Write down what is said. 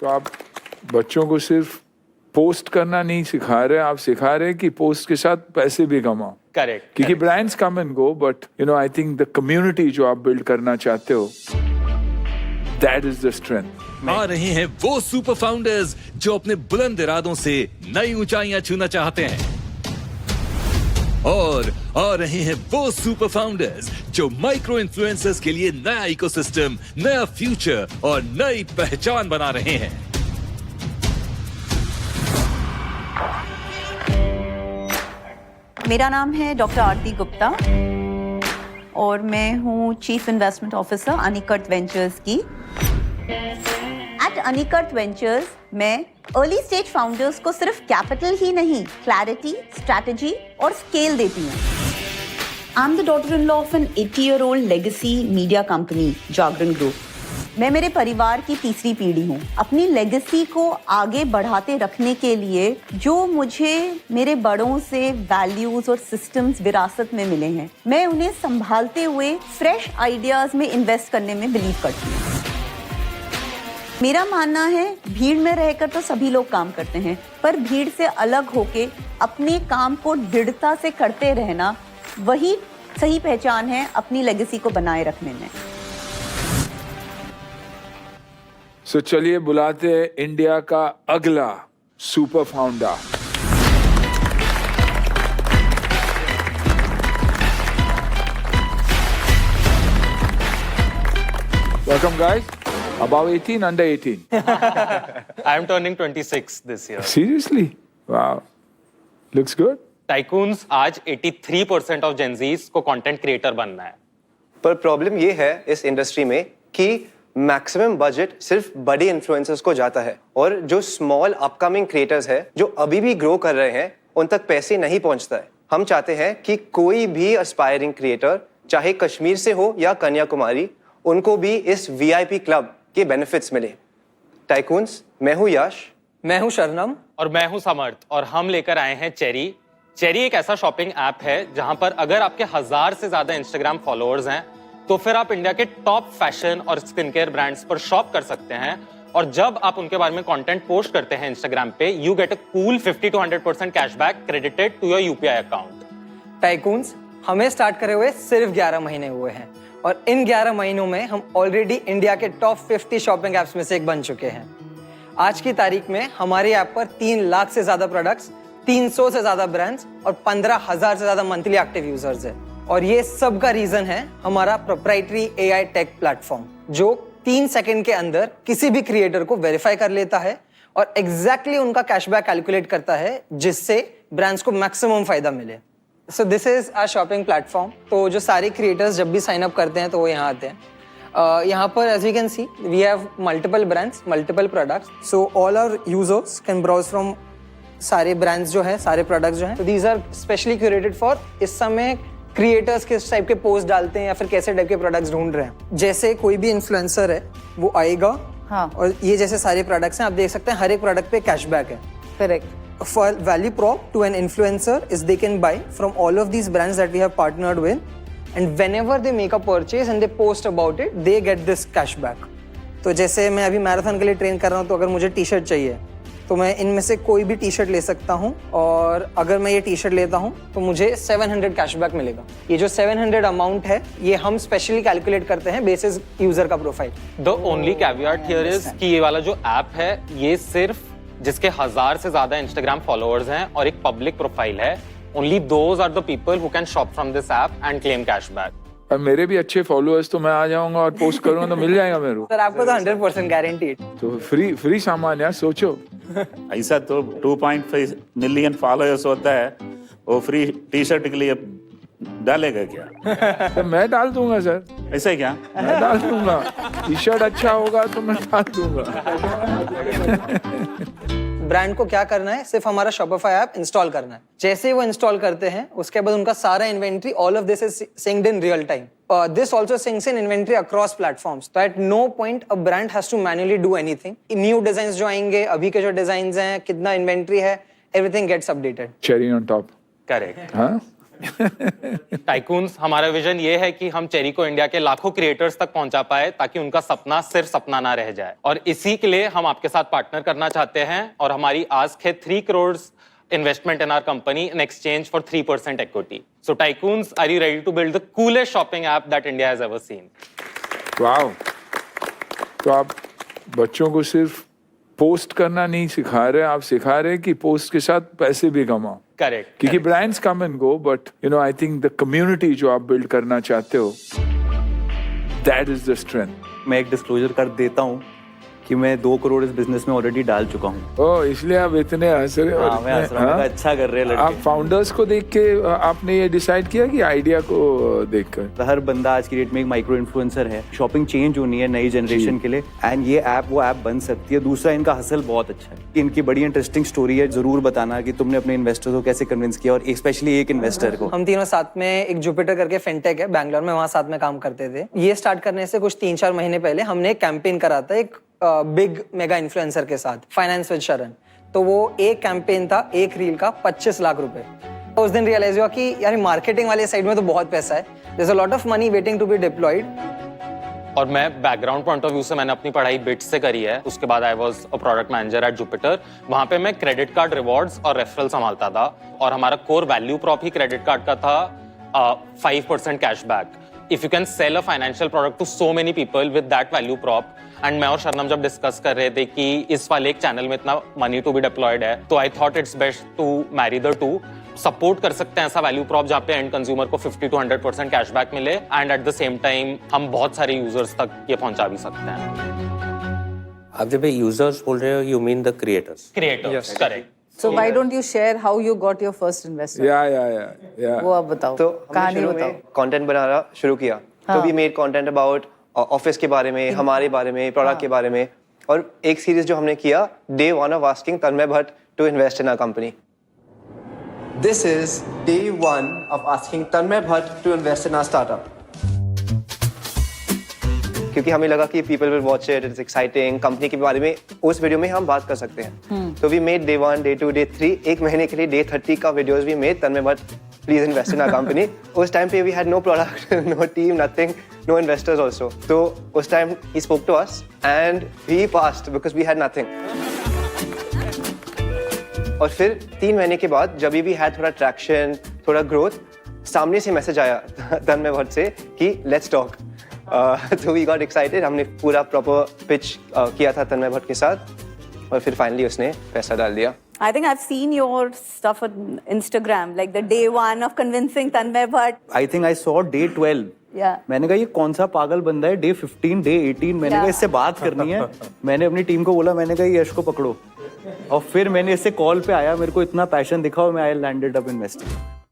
तो आप बच्चों को सिर्फ पोस्ट करना नहीं सिखा रहे, आप सिखा रहे कि पोस्ट के साथ पैसे भी कमाओ। करेक्ट, क्योंकि brands come and go, but you know I think the community जो आप बिल्ड करना चाहते हो, दैट इज द स्ट्रेंथ। आ रहे हैं वो सुपर फाउंडर्स जो अपने बुलंद इरादों से नई ऊंचाइयां छूना चाहते हैं, और आ रहे हैं वो सुपर फाउंडर्स जो माइक्रो इन्फ्लुएंसर्स के लिए नया इकोसिस्टम, नया फ्यूचर और नई पहचान बना रहे हैं। मेरा नाम है डॉक्टर आरती गुप्ता और मैं हूँ चीफ इन्वेस्टमेंट ऑफिसर अनिकर्त वेंचर्स की। एट अनिकर्त वेंचर्स मैं अर्ली स्टेज फाउंडर्स को सिर्फ कैपिटल ही नहीं, क्लैरिटी, स्ट्रैटेजी और स्केल देती हूँ। I am the daughter in law of an 80-year-old legacy media company Jagran group. मैं मेरे परिवार की तीसरी पीढ़ी हूँ। अपनी लेगेसी को आगे बढ़ाते रखने के लिए जो मुझे मेरे बड़ों से वैल्यूज और सिस्टम्स विरासत में मिले हैं, मैं उन्हें संभालते हुए फ्रेश आइडियाज में इन्वेस्ट करने में बिलीव करती हूँ। मेरा मानना है भीड़ में रहकर तो सभी लोग काम करते हैं, पर भीड़ से अलग होके अपने काम को दृढ़ता से करते रहना, वही सही पहचान है अपनी लेगेसी को बनाए रखने में। सो चलिए बुलाते हैं इंडिया का अगला super founder. Welcome guys. Above 18, under 18? I am turning 26 this year. Seriously? Wow. Looks good. Tycoons आज 83% ऑफ जेनजीज को कंटेंट क्रिएटर बनना है। पर प्रॉब्लम ये है इस इंडस्ट्री में कि मैक्सिमम बजट सिर्फ बड़े इन्फ्लुएंसर्स को जाता है और जो स्मॉल अपकमिंग क्रिएटर्स है जो अभी भी ग्रो कर रहे हैं उन तक पैसे नहीं पहुंचता है। हम चाहते हैं कि कोई भी एस्पायरिंग क्रिएटर, चाहे कश्मीर से हो या कन्याकुमारी, उनको भी इस वीआईपी क्लब के बेनिफिट्स मिले। टाइकून्स, मैं हूँ यश, मैं हूँ शरणम और मैं हूँ समर्थ, और हम लेकर आए हैं चेरी। चेरी एक ऐसा शॉपिंग ऐप है जहां पर अगर आपके 1000 से ज्यादा इंस्टाग्राम फॉलोअर्स हैं तो फिर आप इंडिया के टॉप फैशन और स्किन केयर ब्रांड्स पर शॉप कर सकते हैं, और जब आप उनके बारे में कंटेंट पोस्ट करते हैं इंस्टाग्राम पे, you get a cool 50 to 100% cashback credited to your UPI account. Tycoons हमें स्टार्ट करे हुए सिर्फ 11 महीने हुए हैं और इन 11 महीनों में हम ऑलरेडी इंडिया के टॉप 50 शॉपिंग ऐप्स में से एक बन चुके हैं। आज की तारीख में हमारे ऐप पर 3 लाख से ज्यादा प्रोडक्ट्स, 300 से ज्यादा ब्रांड्स और 15,000 से ज्यादा मंथली एक्टिव यूजर्स है। और ये सब का रीजन है हमारा प्रोप्राइटरी एआई टेक प्लेटफॉर्म, जो 3 सेकंड के अंदर किसी भी क्रिएटर को वेरीफाई कर लेता है और एग्जैक्टली उनका कैशबैक कैलकुलेट करता है, जिससे ब्रांड्स को मैक्सिमम फायदा मिले। So this is our shopping platform. तो जो सारे क्रिएटर्स जब भी साइन अप करते हैं तो वो यहाँ आते हैं। यहाँ पर as you can see we have multiple brands, multiple products, so all our users can browse from सारे ब्रांड्स जो है, सारे प्रोडक्ट्स जो हैं। तो these are specially curated for इस समय क्रिएटर्स किस टाइप के पोस्ट डालते हैं या फिर कैसे टाइप के प्रोडक्ट्स ढूंढ रहे हैं। जैसे कोई भी इन्फ्लुएंसर है वो आएगा, हाँ, और ये जैसे सारे प्रोडक्ट्स हैं, आप देख सकते हैं हर एक प्रोडक्ट पे कैशबैक है। Correct. For value prop to an influencer is they can buy from all of these brands that we have partnered with, and whenever they make a purchase and they post about it, they get this cashback. तो जैसे मैं अभी marathon के लिए train कर रहा हूँ, तो अगर मुझे टी शर्ट चाहिए तो मैं इनमें से कोई भी टी शर्ट ले सकता हूँ, और अगर मैं ये टी शर्ट लेता हूँ तो मुझे 700 कैशबैक मिलेगा। ये जो 700 अमाउंट है ये हम स्पेशली कैलकुलेट करते हैं बेसिस यूजर का profile. The only caveat here is कि ये वाला जो ऐप है ये सिर्फ जिसके 1000 से ज्यादा इंस्टाग्राम फॉलोअर्स हैं और एक पब्लिक प्रोफाइल है, only those are the people who can shop from this app and claim cashback. अब मेरे भी अच्छे फॉलोअर्स, तो मैं आ जाऊंगा और पोस्ट करूंगा तो मिल जाएगा मेरे को। सर आपको तो 100% गारंटीड। तो फ्री सामान यार, सोचो। ऐसा तो 2.5 मिलियन फॉलोअर्स होता है, वो फ्री टी शर्ट के लिए डालेगा क्या? तो मैं डाल दूंगा सर। ऐसा क्या? मैं डाल दूंगा, टी शर्ट अच्छा होगा तो मैं डाल दूंगा। ब्रांड को क्या करना है, सिर्फ हमारा शॉपिफाई ऐप इंस्टॉल करना है। जैसे ही वो इंस्टॉल करते हैं उसके बाद उनका सारा inventory, all of this is synced in real time. This also syncs in inventory across platforms. So at no point a brand has to manually do anything. New designs जो आएंगे, अभी के जो designs हैं, कितना inventory है, everything gets updated. Cherry on top. Correct. हाँ? Tycoons, हमारा विजन ये है कि हम चेरी को इंडिया के लाखों क्रिएटर्स तक पहुंचा पाए ताकि उनका सपना सिर्फ सपना ना रह जाए, और इसी के लिए हम आपके साथ पार्टनर करना चाहते हैं और हमारी आस्क है 3 crore investment in our company in exchange for 3% equity. So Tycoons, are you ready to build the coolest shopping app that India has ever seen? Wow, तो आप बच्चों को सिर्फ पोस्ट करना नहीं सिखा रहे, आप सिखा रहे कि पोस्ट के साथ पैसे भी कमाओ। Correct. क्योंकि brands come and go, but you know I think the community जो आप बिल्ड करना चाहते हो, दैट इज द स्ट्रेंथ। मैं एक डिस्क्लोजर कर देता हूँ कि मैं 2 करोड़ इस बिजनेस में ऑलरेडी डाल चुका हूँ। ओह, इसलिए आप इतने हंस रहे हो। हाँ, मैं हंस रहा हूँ, मैं अच्छा कर रहे हैं लड़के। आप फाउंडर्स को देख के आपने ये डिसाइड किया कि आइडिया को देखकर? हर बंदा आज की डेट में एक माइक्रो इन्फ्लुएंसर है। शॉपिंग चेंज होनी है नई जनरेशन के लिए, एंड ये ऐप वो ऐप बन सकती है। दूसरा, इनका हसल बहुत अच्छा है। इनकी बड़ी इंटरेस्टिंग स्टोरी है, जरूर बताना कि तुमने अपने इन्वेस्टर्स को कैसे कन्विंस किया, और स्पेशली एक इन्वेस्टर को। हम तीनों साथ में एक जुपिटर करके फिनटेक है बैंगलोर में, वहाँ साथ में काम करते थे। ये स्टार्ट करने से कुछ 3-4 महीने पहले हमने एक कैंपेन करा था एक बिग मेगा इन्फ्लुएंसर के साथ, फाइनेंस विद शरण। तो वो एक कैंपेन था, एक रील का 25 लाख रुपए। तो उस दिन रियलाइज हुआ कि यार मार्केटिंग वाले साइड में तो बहुत पैसा है, there is a lot of money waiting to be deployed. और मैं बैकग्राउंड पॉइंट ऑफ व्यू से मैंने अपनी पढ़ाई बिट्स से करी है। उसके बाद I was a product manager eight Jupiter. वहां पे मैं क्रेडिट कार्ड रिवॉर्ड्स और रेफरल संभालता था, और हमारा कोर वैल्यू प्रॉप ही क्रेडिट कार्ड का था 5% cashback. If you can sell a financial product to so many people with that value prop, and मैं और शरणम जब डिस्कस कर रहे थे कि इस वाले एक चैनल में इतना मनी टू बी डिप्लॉयड है, तो I thought it's best to marry the two. Support कर सकते हैं ऐसा वैल्यू प्रॉप जहाँ पे एंड कंज्यूमर को 50 to 100% कैशबैक मिले, and at the same time हम बहुत सारे यूजर्स तक ये पहुंचा भी सकते हैं। आप जब यूजर्स बोल रहे हो, you mean the creators? Creators, correct. So why don't you share how you got your first investor? या वो आप बताओ, तो कहानी बताओ। कंटेंट बनाना शुरू किया, तो we made content about office के बारे में, हमारे बारे में, प्रोडक्ट के बारे में। और एक सीरीज जो हमने किया, day 1 of asking Tanmay Bhatt to invest in our company. This is day 1 of asking Tanmay Bhatt to invest in our startup. क्योंकि हमें लगा कि people will watch it, it's exciting, company के बारे में उस वीडियो में हम बात कर सकते हैं। तो we made day 1, day 2, day 3, एक महीने के लिए डे 30 का वीडियोस भी made, Tanmay Bhatt please invest in our company. उस टाइम पे we had no product, no team, nothing, no investors also. तो उस time he spoke to us and we passed because we had nothing. और फिर 3 महीने के बाद जब भी हैड थोड़ा ट्रैक्शन, थोड़ा ग्रोथ, सामने से मैसेज आया तन्मय भट्ट से कि लेट्स टॉक। तो वी गॉट एक्साइटेड, हमने पूरा प्रॉपर पिच किया था तन्मय भट्ट के साथ, और फिर फाइनली उसने पैसा डाल दिया। I think I've seen your stuff on Instagram, like the day 1 of convincing Tanmay Bhatt. I think I saw day 12. Yeah. मैंने कहा ये कौन सा पागल बंदा है, डे 15, डे 18, मैंने कहा इससे बात करनी है। मैंने अपनी टीम को बोला, मैंने कहा ये यश को पकड़ो, और फिर मैंने इससे कॉल पे आया, मेरे को इतना पैशन दिखा और मैं आई लैंडेड अप इन्वेस्टिंग।